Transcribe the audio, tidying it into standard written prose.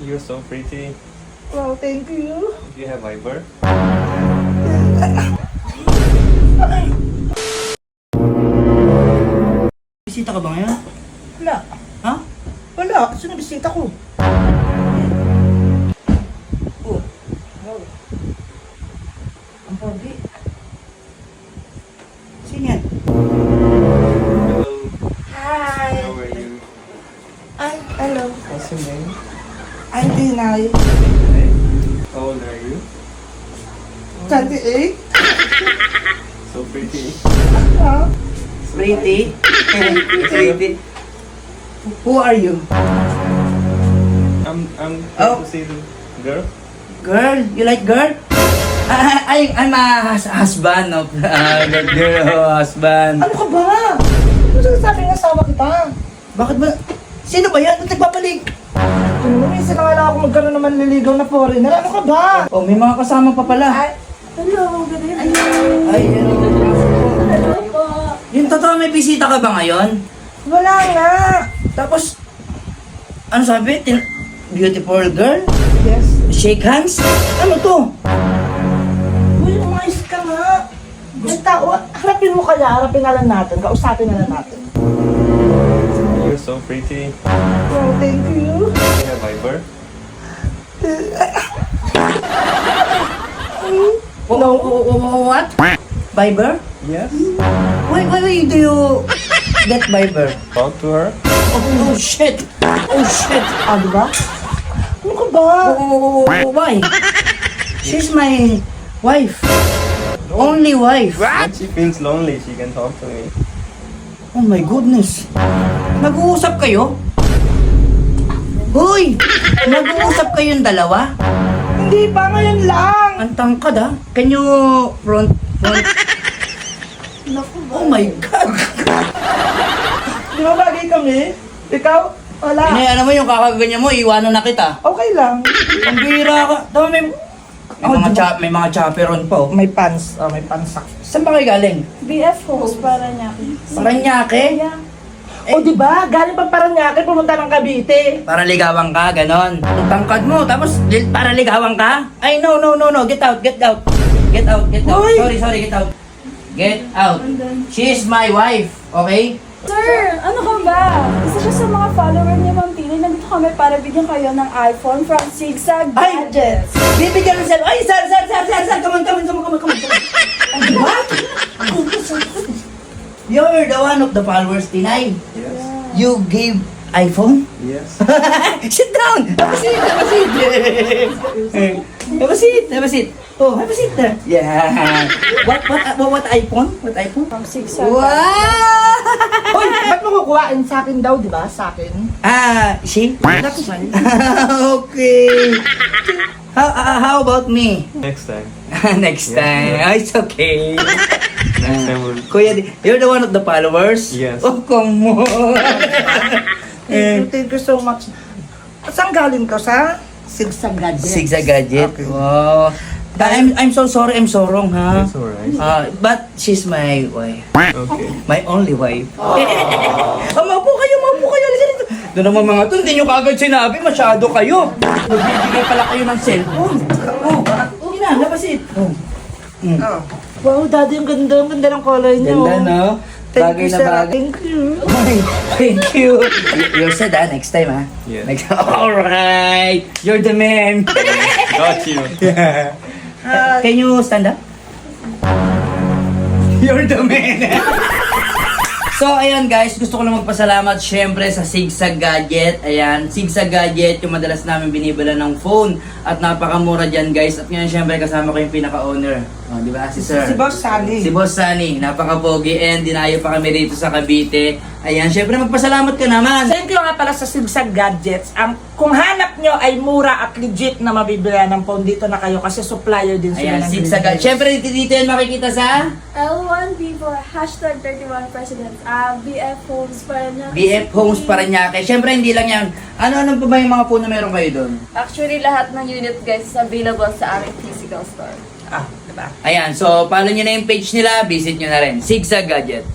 You're so pretty. Wow, thank you. Do you have Viber? Bisita ka ba ngayon? Wala. Ha? Wala. Sino bisita ko? Oo. Ang pogi. Sino yan? Hello. Hi. How are you? Ay, hello. What's your name? I'm Dinay. Hey. How old are you? 28. So pretty. Ha? Pretty. Pretty. Who are you? I'm Oh. to see the girl. Girl? You like girl? I'm a husband of that girl, husband. Ano ka ba? Ano sinasabi ng asawa kita? Bakit ba? Sino ba yan? Ba't nagpapalik? Minsan na nga lang ako magkaroon naman nililigaw na foreigner. Ano ka ba? Oh, may mga kasama pa pala. Hello, good evening. Ay, Hello po. yung totoo may bisita ka ba ngayon? Wala nga. Tapos, ano sabi? Beautiful girl? Yes. Shake hands? Ano to? Uy, umayos ka nga. May tao, harapin mo kaya, harapin na lang natin, kausapin na lang natin. You're so pretty. Wow, thank you. Do you have Viber? What? Viber? Yes. Why do you get Viber? Talk to her. Oh shit! Oh shit! Ah, di ba? Ano ka ba? Why? She's my wife. Only wife. When she feels lonely, she can talk to me. Oh my goodness. Nag-uusap kayo? Hoy! Nag-uusap kayong dalawa? Hindi pa, ngayon lang. Ang tangkad ah. Can you front? Naku ba? Oh my God! Di ba bagay kami? Ikaw? Wala. Ano mo yung kakaganyan mo, iwanan na kita. Okay lang. Ang bira ka. Tama may mga chaperon pa oh. May pants. Oh, may pansak. Saan ba kayo galing? BF host para niya. Paranaque? Yeah. O di ba? Galing pa Paranaque, pumunta ng Cavite. Para ligawan ka, ganon. Ang tangkad mo, tapos para ligawan ka? Ay, no. Get out. Get out. Hoy! Sorry, get out. Get out. She's my wife, okay? Sir, ano ka ba? Isa siya sa mga follower ni Ma'am Tini. Nandito kami para bigyan kayo ng iPhone from Zigzag Ay! Gadgets. Bibigyan ng cell. Ay, sir. Come on. What? You're the one of the followers, Tinay. Yes. You gave iPhone? Yes. Sit down! Have a seat! Have a seat! Oh, have a seat there. Yeah. What iPhone? What iPhone? From Zigzag Wow! Hoy, ba't mo kukuhain sa akin daw, di ba? Sa akin. She? That's fine. Okay. How about me? Next time. Next time. It's okay. Next time we'll. Kuya, you're the one of the followers? Yes. Oh, come on. Thank you so much. Saan galing ka sa? Sigsag Gadget. Zigzag Gadget. Okay. Wow. I'm so sorry. I'm so wrong, ha? That's alright. But she's my wife. Okay. My only wife. Maupo kayo. Halika dito. Doon naman mga to, hindi nyo kagad sinabi. Masyado kayo. Nagbibigay pala kayo ng cellphone. Okay na, labasit. Oh. Wow, daddy, ang ganda. Ang ganda ng color niyo. Ganda, no? Thank Bagay you, na sir. bagay. Thank you. Thank you. You're sad, ha? Next time, ha? Yeah. Next time. Alright. You're the man. Got you. Can you stand up? You're the man. So, ayan guys, gusto ko lang magpasalamat syempre sa Zigzag Gadget. Ayan, Zigzag Gadget, yung madalas namin binibila ng phone. At napakamura dyan guys. At ngayon syempre kasama ko yung pinaka-owner. Oh, di ba? Si Sir. Si Boss Sunny. Si Boss Sunny. Napaka-pogi. And dinayo pa kami rito sa Cavite. Ayan, syempre magpasalamat ka naman. Thank you nga pala sa Sigsag Gadgets. Kung hanap nyo ay mura at legit na mabibili ng phone, dito na kayo kasi supplier din sila Ayan, ng Zigzag Gadget. Syempre dito yan makikita sa L1B4 hashtag 31 President. BF host para niya. BF Homes Paranaque. Syempre hindi lang yan. Ano pa ba yung mga phone na meron kayo doon? Actually, lahat ng unit guys is available sa aming physical store. Ah, diba? Ayan, so follow nyo na yung page nila, visit nyo na rin. Zigzag Gadget.